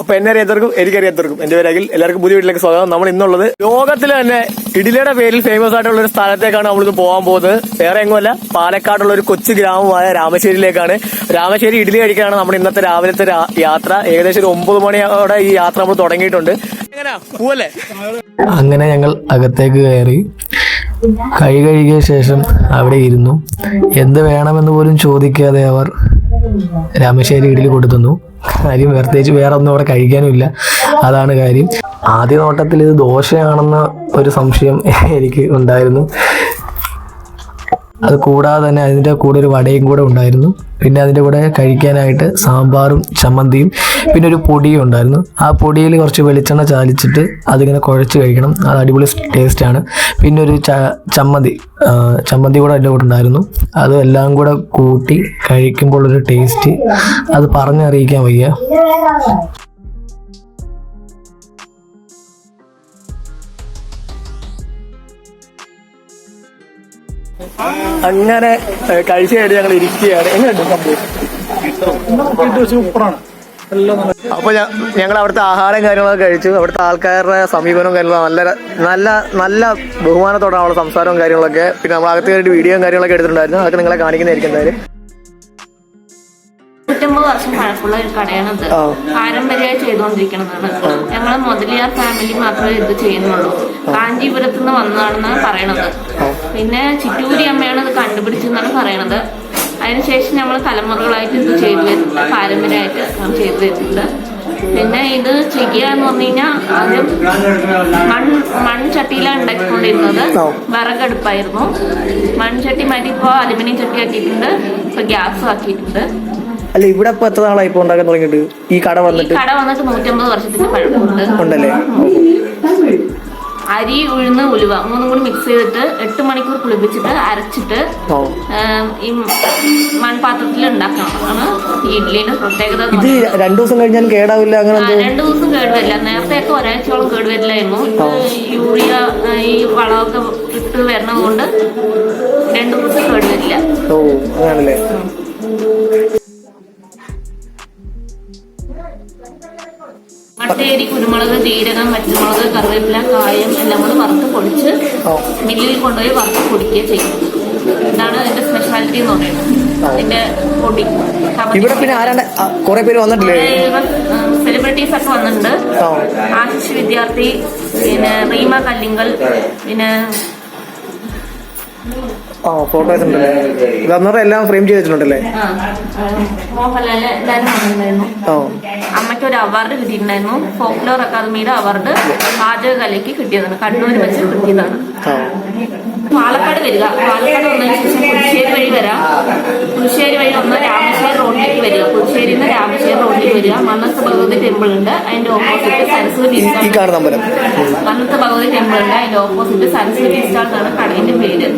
അപ്പൊ എന്നെ അറിയാത്തവർക്കും എനിക്കറിയാത്തവർക്കും എന്റെ പേര് അഖിൽ. എല്ലാവർക്കും പുതിയ വീട്ടിലേക്ക് സ്വാഗതം. നമ്മൾ ഇന്നുള്ളത് ലോകത്തിൽ തന്നെ ഇഡ്ഡലിയുടെ പേരിൽ ഫേമസ് ആയിട്ടുള്ള ഒരു സ്ഥലത്തേക്കാണ് നമ്മളിന്ന് പോകാൻ പോകുന്നത്. വേറെ എങ്ങുമല്ല, പാലക്കാടുള്ള ഒരു കൊച്ചു ഗ്രാമമായ രാമശ്ശേരിയിലേക്കാണ്. രാമശ്ശേരി ഇഡ്ഡലി കഴിക്കാനാണ് നമ്മുടെ ഇന്നത്തെ രാവിലത്തെ യാത്ര. ഏകദേശം ഒരു 9 മണിയോടെ ഈ യാത്ര നമ്മൾ തുടങ്ങിയിട്ടുണ്ട്. എങ്ങനെയാ പോവല്ലേ? അങ്ങനെ ഞങ്ങൾ അകത്തേക്ക് കയറി കൈ കഴുകിയ ശേഷം അവിടെ ഇരുന്നു. എന്ത് വേണമെന്ന് പോലും ചോദിക്കാതെ അവർ രാമശ്ശേരി ഇഡ്ഡലി കൊടുത്തുന്നു. കാര്യം പ്രത്യേകിച്ച് വേറെ ഒന്നും അവിടെ കഴിക്കാനുമില്ല, അതാണ് കാര്യം. ആദ്യ നോട്ടത്തിൽ ഇത് ദോശയാണെന്ന ഒരു സംശയം എനിക്ക് ഉണ്ടായിരുന്നു. അത് കൂടാതെ തന്നെ അതിൻ്റെ കൂടെ ഒരു വടയും കൂടെ ഉണ്ടായിരുന്നു. പിന്നെ അതിൻ്റെ കൂടെ കഴിക്കാനായിട്ട് സാമ്പാറും ചമ്മന്തിയും പിന്നെ ഒരു പൊടിയും ഉണ്ടായിരുന്നു. ആ പൊടിയിൽ കുറച്ച് വെളിച്ചെണ്ണ ചാലിച്ചിട്ട് അതിങ്ങനെ കുഴച്ച് കഴിക്കണം. അത് അടിപൊളി ടേസ്റ്റാണ്. പിന്നെ ഒരു ചമ്മന്തി കൂടെ അതിൻ്റെ കൂടെ ഉണ്ടായിരുന്നു. അത് എല്ലാം കൂടെ കൂട്ടി കഴിക്കുമ്പോൾ ഒരു ടേസ്റ്റ് അത് പറഞ്ഞറിയിക്കാൻ വയ്യ. അങ്ങനെ കഴിച്ചു കഴിഞ്ഞ് ഞങ്ങൾ ഇരിക്കുകയാണ്. എങ്ങനെയുണ്ട് സൂപ്പറാണ്. അപ്പൊ ഞങ്ങൾ അവിടുത്തെ ആഹാരം കാര്യങ്ങളൊക്കെ കഴിച്ചു. അവിടുത്തെ ആൾക്കാരുടെ സമീപനവും കാര്യങ്ങളും നല്ല ബഹുമാനത്തോടെ അവളുടെ സംസാരവും കാര്യങ്ങളൊക്കെ. പിന്നെ നമ്മൾ അകത്ത് കയറിയിട്ട് വീഡിയോയും കാര്യങ്ങളൊക്കെ എടുത്തിട്ടുണ്ടായിരുന്നു. അതൊക്കെ നിങ്ങളെ കാണിക്കുന്നതായിരിക്കും എന്തായാലും. 150 വർഷം പഴക്കമുള്ള ഒരു കടയാണത്. പാരമ്പര്യമായി ചെയ്തുകൊണ്ടിരിക്കുന്നതാണ്. ഞങ്ങൾ മുതലിയാർ ഫാമിലി മാത്രമേ ഇത് ചെയ്യുന്നുള്ളൂ. കാഞ്ചീപുരത്ത് നിന്ന് വന്നതാണെന്നാണ് പറയണത്. പിന്നെ ചിറ്റൂരി അമ്മയാണ് ഇത് കണ്ടുപിടിച്ചെന്നാണ് പറയണത്. അതിനുശേഷം നമ്മൾ തലമുറകളായിട്ട് ഇത് ചെയ്തു വരുന്നുണ്ട്, പാരമ്പര്യമായിട്ട് ചെയ്തു വരുന്നുണ്ട്. പിന്നെ ഇത് ചെയ്യുക എന്ന് പറഞ്ഞു കഴിഞ്ഞാൽ ആദ്യം മൺചട്ടിയിലാണ് ഉണ്ടാക്കിക്കൊണ്ടിരുന്നത്. വിറകടുപ്പായിരുന്നു. മൺചട്ടി മാറ്റി ഇപ്പോൾ അലുമിനിയം ചട്ടി ആക്കിയിട്ടുണ്ട്. ഇപ്പൊ ഗ്യാസും ആക്കിയിട്ടുണ്ട്. അല്ല, ഇവിടെ ഇപ്പൊ എത്ര നാളായി ഇപ്പൊ ഉണ്ടാക്കാൻ തുടങ്ങിയിട്ട്? ഈ കട വന്നിട്ട് 150 വർഷത്തിന്റെ പഴക്കമുണ്ട്. ഉണ്ടല്ലേ? അരി, ഉഴുന്ന്, ഉലുവ 3 കൂടി മിക്സ് ചെയ്തിട്ട് 8 മണിക്കൂർ പുളിപ്പിച്ചിട്ട് അരച്ചിട്ട് ഈ മൺപാത്രത്തിൽ ഉണ്ടാക്കണം. ഈ ഇഡ്ഡലിന്റെ പ്രത്യേകത. ഇത് 2 ദിവസം കഴിഞ്ഞാൽ കേടാവില്ല? അങ്ങനെ 2 ദിവസം കേടുവരില്ല. നേരത്തെയൊക്കെ ഒരാഴ്ചയോളം കേടുവരില്ലായിരുന്നു. യൂറിയ ഈ വളമൊക്കെ ഇട്ട് വരണത് കൊണ്ട് 2 ദിവസം കേടുവരില്ല. ഓ, അങ്ങനല്ലേ? മട്ടേരി, കുരുമുളക്, ജീരകം, പച്ചമുളക്, കറിവേപ്പില, കായം എല്ലാം കൂടി വറുത്ത് പൊടിച്ച് മില്ലിൽ കൊണ്ടുപോയി വറുത്ത് പൊടിക്കുകയും ചെയ്യും. ഇതാണ് അതിന്റെ സ്പെഷ്യാലിറ്റി എന്ന് പറയുന്നത്. അതിന്റെ പൊടി. ഇവിടെ പിന്നെ ആരാണ് കുറെ പേര് വന്നിട്ടില്ലേ? സെലിബ്രിറ്റീസ് ഒക്കെ വന്നിട്ടുണ്ട്. ആശിഷ് വിദ്യാർത്ഥി, പിന്നെ റീമ കല്ലിങ്കൽ, പിന്നെ ഫോട്ടോസ് ഉണ്ടല്ലേ? ഇതന്നേരം എല്ലാം ഫ്രെയിം ചെയ്ത് വെച്ചിട്ടുണ്ടല്ലേ? മോഹൻലാല് എല്ലാവരും വന്നിട്ടുണ്ടായിരുന്നു. അമ്മയ്ക്ക് ഒരു അവാർഡ് കിട്ടിയിട്ടുണ്ടായിരുന്നു. ഫോക്ലോർ അക്കാദമിയുടെ അവാർഡ് പാചകകലയ്ക്ക് കിട്ടിയതാണ്. കണ്ണൂർ വെച്ച് കിട്ടിയതാണ്. പാലക്കാട് വരിക. പാലക്കാട് വന്നതിന് ശേഷം പുതുശ്ശേരി വഴി വരാം. പുതുശ്ശേരി വഴി വന്ന് രാമശ്ശേരി റോഡിലേക്ക് വരിക. പുതുശ്ശേരിയിൽ നിന്ന് രാമശ്ശേരി റോഡിലേക്ക് വരിക. മന്നത്ത് ഭഗവതി ടെമ്പിൾ ഉണ്ട്. അതിന്റെ ഓപ്പോസിറ്റ് സരസ്വതി മന്നത്ത് ഭഗവതി ടെമ്പിൾ ഉണ്ട്. അതിന്റെ ഓപ്പോസിറ്റ് സരസ്വതി സ്റ്റാൾസ് ആണ് കടയിന്റെ പേര്.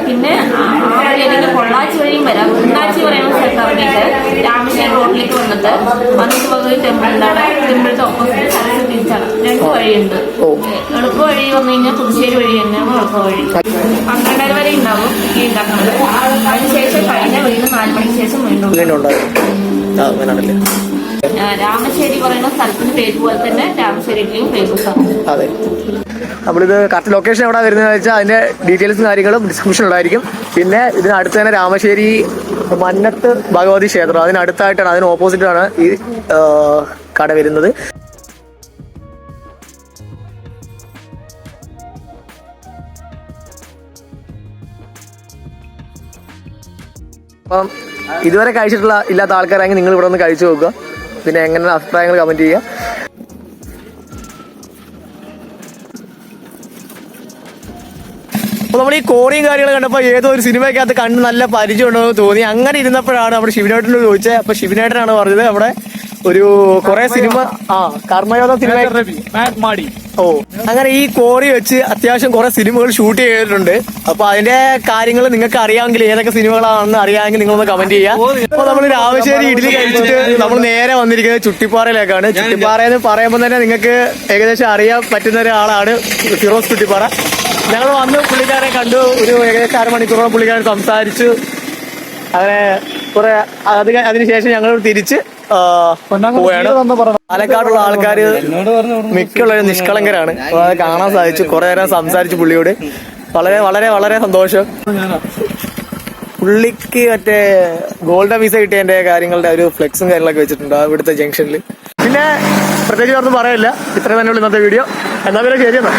പിന്നെ ആ വഴിയിലേക്ക് പൊള്ളാച്ചി വഴിയും വരാം. ഉണ്ണാച്ചി പറയുന്ന സ്ഥലത്ത് ഇറങ്ങിയിട്ട് രാമശ്ശേരി റോഡിലേക്ക് വന്നിട്ട് മന്നത്ത് ഭഗവതി ടെമ്പിൾ ഉണ്ടാണ്. ടെമ്പിളിന്റെ ഓപ്പോസിറ്റ് സരസ്വതി സ്റ്റാൾ. 2 വഴിയുണ്ട്. എളുപ്പ വഴി വന്നു കഴിഞ്ഞാൽ പുതുശ്ശേരി വഴി തന്നെയാണ് എളുപ്പ വഴി. 12 വരെ ഉണ്ടാവും ഈ ഉണ്ടാക്കുന്നത്. അതിനുശേഷം കഴിഞ്ഞ വീണ്ടും 4 മണിക്ക് ശേഷം വീണ്ടും രാമശ്ശേരി പറയുന്ന സ്ഥലത്തിന്റെ പേര് പോലെ തന്നെ രാമശ്ശേരിയിലെയും ഫേമസ് ആണ്. അതെ, നമ്മളിത് കറക്റ്റ് ലൊക്കേഷൻ എവിടെ വരുന്നത് വെച്ചാൽ അതിന്റെ ഡീറ്റെയിൽസും കാര്യങ്ങളും ഡിസ്ക്രിപ്ഷനിലായിരിക്കും. പിന്നെ ഇതിനടുത്ത് തന്നെ രാമശ്ശേരി മന്നത്ത് ഭഗവതി ക്ഷേത്രം, അതിനടുത്തായിട്ടാണ്, അതിന് ഓപ്പോസിറ്റാണ് ഈ കട വരുന്നത്. അപ്പം ഇതുവരെ ഇല്ലാത്ത ആൾക്കാരാണെങ്കിൽ നിങ്ങൾ ഇവിടെ ഒന്ന് കഴിച്ചു നോക്കുക. പിന്നെ എങ്ങനെ അഭിപ്രായങ്ങൾ കമന്റ് ചെയ്യുക. അപ്പോൾ നമ്മൾ ഈ കോറിയും കാര്യങ്ങളും കണ്ടപ്പോൾ ഏതോ ഒരു സിനിമയ്ക്കകത്ത് കണ്ട് നല്ല പരിചയം ഉണ്ടെന്ന് തോന്നി. അങ്ങനെ ഇരുന്നപ്പോഴാണ് നമ്മുടെ ശിവനേട്ടനോട് ചോദിച്ചത്. അപ്പൊ ശിവനേട്ടനാണ് പറഞ്ഞത് അവിടെ ഒരു കുറെ സിനിമ കർമ്മയോധ സിനിമ. ഓ, അങ്ങനെ ഈ കോറി വെച്ച് അത്യാവശ്യം കുറെ സിനിമകൾ ഷൂട്ട് ചെയ്തിട്ടുണ്ട്. അപ്പൊ അതിന്റെ കാര്യങ്ങൾ നിങ്ങൾക്ക് അറിയാമെങ്കിൽ, ഏതൊക്കെ സിനിമകളാണെന്ന് അറിയാമെങ്കിൽ നിങ്ങളൊന്ന് കമന്റ് ചെയ്യാം. അപ്പൊ നമ്മൾ രാമശ്ശേരി ഇഡ്ഡലി കഴിച്ചിട്ട് നമ്മൾ നേരെ വന്നിരിക്കുന്നത് ചുട്ടിപ്പാറയിലേക്കാണ്. ചുട്ടിപ്പാറയെന്ന് പറയുമ്പോൾ തന്നെ നിങ്ങൾക്ക് ഏകദേശം അറിയാൻ പറ്റുന്ന ഒരാളാണ് ഫിറോസ് ചുട്ടിപ്പാറ. ഞങ്ങൾ വന്ന് പുള്ളിക്കാരെ കണ്ടു. ഒരു ഏകദേശം 1/2 മണിക്കൂറോളം പുള്ളിക്കാരൻ സംസാരിച്ചു. അങ്ങനെ കുറെ അതിനുശേഷം ഞങ്ങൾ തിരിച്ച് പോവുകയാണ്. പാലക്കാടുള്ള ആൾക്കാര് മിക്കുള്ളവരും നിഷ്കളങ്കരാണ്. അപ്പൊ അത് കാണാൻ സാധിച്ചു. കുറെ നേരം സംസാരിച്ചു പുള്ളിയോട്. വളരെ വളരെ വളരെ സന്തോഷം. പുള്ളിക്ക് മറ്റേ ഗോൾഡൻ വിസ കിട്ടിയതിന്റെ കാര്യങ്ങളുടെ ഒരു ഫ്ലെക്സും കാര്യങ്ങളൊക്കെ വെച്ചിട്ടുണ്ട് ഇവിടുത്തെ ജംഗ്ഷനിൽ. പിന്നെ പ്രത്യേകിച്ച് ഒന്നും പറയില്ല. ഇത്ര തന്നെയുള്ള ഇന്നത്തെ വീഡിയോ. എന്നാ പിന്നെ ശരിയെന്നാ.